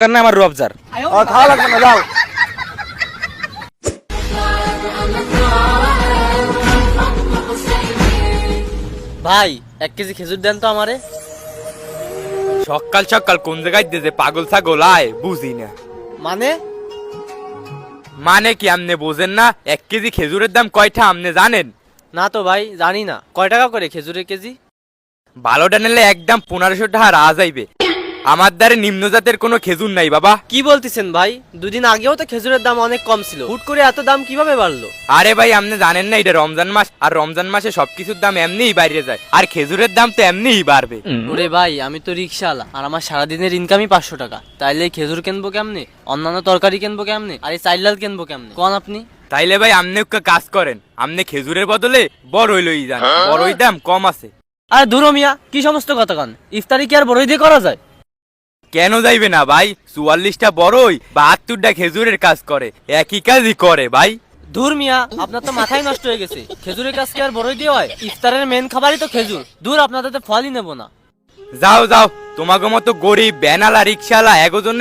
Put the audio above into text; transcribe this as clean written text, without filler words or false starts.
না আমার রুয়াবজার খাওয়া লাগবে না, যাও। ভাই 1 কেজি খেজুর দেন তো আমারে। সকাল সকাল কোন জায়গায় দিতে পাগল ছাগল আয় বুঝি না। মানে কি আমনে বোঝেন না? 1 কেজি খেজুরের দাম কয়টা আমনে জানেন? না তো ভাই, জানি না। কয় টাকা করে খেজুরের কেজি? ভালোটা নিলে একদম 1500 টাকা রাজ আইবে। আমার দ্বারে নিম্ন জাতের কোনো খেজুর নাই বাবা। কি বলতেছেন ভাই? দুদিন আগেও তো খেজুরের দাম অনেক কম ছিল, হুট করে এত দাম কিভাবে বাড়লো? আরে ভাই আপনি জানেন না এটা রমজান মাস, আর রমজান মাসে সবকিছুর দাম এমনিই বাইরে যায়, আর খেজুরের দাম তো এমনিই বাড়বে। ওরে ভাই, আমি তো রিক্সাওয়ালা, আর আমার সারাদিনের ইনকামই 500 টাকা। তাইলে খেজুর কিনবো কেমনে, অন্যান্য তরকারি কিনবো কেমনে, আর এই চাইল ডাল কিনবো কেমনে কোন আপনি? তাইলে ভাই আপনি একটা কাজ করেন, আপনি খেজুরের বদলে বড়ই লই যান, বড়ই দাম কম আছে। আরে দূর মিয়া, কি সমস্ত কথা কান? ইফতারি কি আর বড়ই দিয়ে করা যায়? কেন যাইবে না ভাই? 44টা বড়ই 72টা খেজুরের কাজ করে, একই কাজই করে ভাই। দূর মিয়া, আপনার তো মাথায় নষ্ট হয়ে গেছে। খেজুরের কাজ কি আর বড়ই দিয়ে হয়? ইফতারের মেন খাবারই তো খেজুর। দূর, আপনাদের তো ফলই নেবো না। যাও যাও, তোমাকে মতো গরিব ব্যানালা রিক্সাওয়ালা এগো জন্য